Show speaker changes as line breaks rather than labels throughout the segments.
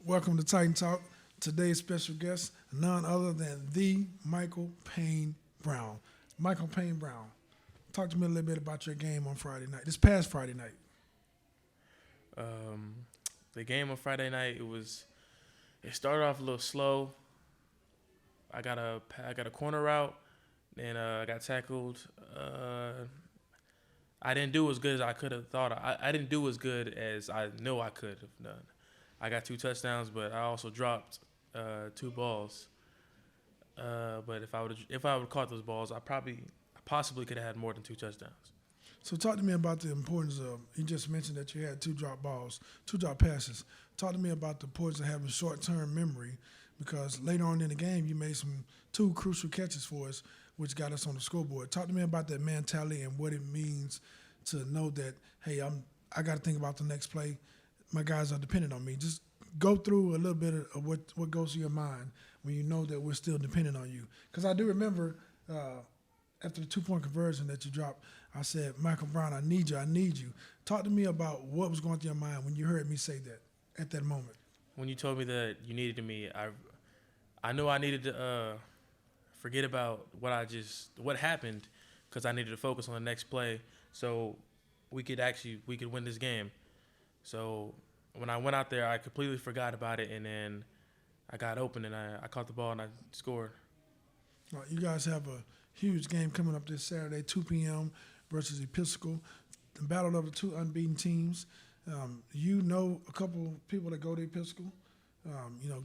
Welcome to Titan Talk. Today's special guest, none other than the Michael Payne Brown. Michael Payne Brown, talk to me a little bit about your game on Friday night. This past Friday night.
The game on Friday night, it started off a little slow. I got a corner route, then I got tackled. I didn't do as good as I could have thought. I didn't do as good as I know I could have done. I got 2 touchdowns, but I also dropped 2 balls. But if I would caught those balls, I possibly could have had more than 2 touchdowns.
So talk to me about the importance of, you just mentioned that you had 2 drop balls, 2 drop passes. Talk to me about the importance of having short-term memory, because later on in the game you made 2 crucial catches for us, which got us on the scoreboard. Talk to me about that mentality and what it means to know that, hey, I got to think about the next play. My guys are dependent on me. Just go through a little bit of what goes through your mind when you know that we're still dependent on you. Because I do remember after the 2-point conversion that you dropped, I said, Michael Brown, I need you. Talk to me about what was going through your mind when you heard me say that at that moment.
When you told me that you needed me, I knew I needed to forget about what happened, because I needed to focus on the next play so we could win this game. So when I went out there, I completely forgot about it, and then I got open and I caught the ball and I scored.
All right, you guys have a huge game coming up this Saturday, 2 p.m. versus Episcopal, the battle of the 2 unbeaten teams. You know a couple people that go to Episcopal,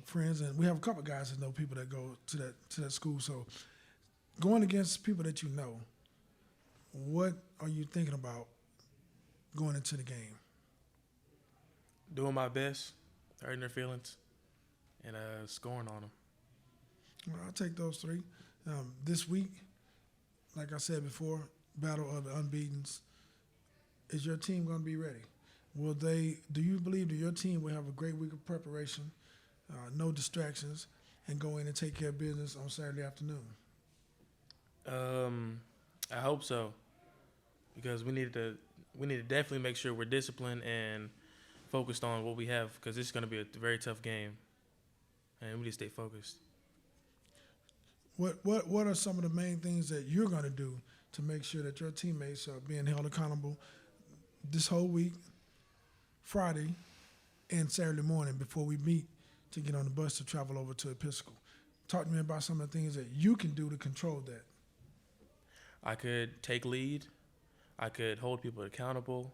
friends, and we have a couple guys that know people that go to that school. So going against people that you know, what are you thinking about going into the game?
Doing my best, hurting their feelings, and scoring on them.
Well, I'll take those 3. This week, like I said before, battle of the unbeatens. Is your team going to be ready? Do you believe that your team will have a great week of preparation, no distractions, and go in and take care of business on Saturday afternoon?
I hope so, because we need to definitely make sure we're disciplined and focused on what we have, because this is going to be a very tough game, and we need to stay focused.
What are some of the main things that you're going to do to make sure that your teammates are being held accountable this whole week, Friday, and Saturday morning before we meet to get on the bus to travel over to Episcopal? Talk to me about some of the things that you can do to control that.
I could take lead. I could hold people accountable,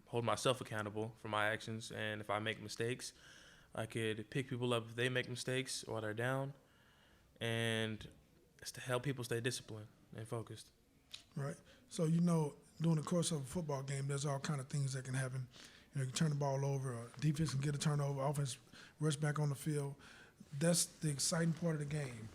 hold myself accountable for my actions, and if I make mistakes, I could pick people up if they make mistakes or they're down, and it's to help people stay disciplined and focused.
Right. So, during the course of a football game, there's all kind of things that can happen. You can turn the ball over, or defense can get a turnover, offense rush back on the field. That's the exciting part of the game.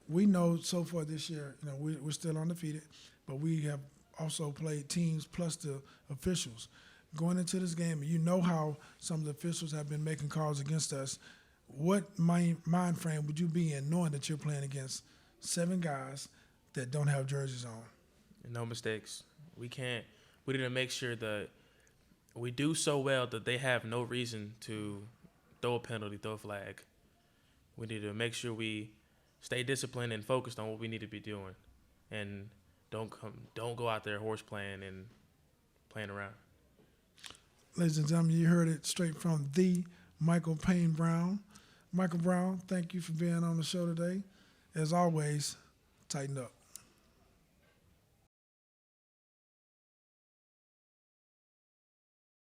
We know so far this year, we're still undefeated, but we have also played teams plus the officials. Going into this game, you know how some of the officials have been making calls against us. What mind frame would you be in knowing that you're playing against 7 guys that don't have jerseys on?
No mistakes. We need to make sure that we do so well that they have no reason to throw a penalty, throw a flag. We need to make sure we stay disciplined and focused on what we need to be doing, and don't go out there horse playing and playing around.
Ladies and gentlemen, you heard it straight from the Michael Payne Brown. Michael Brown, thank you for being on the show today. As always, tighten up.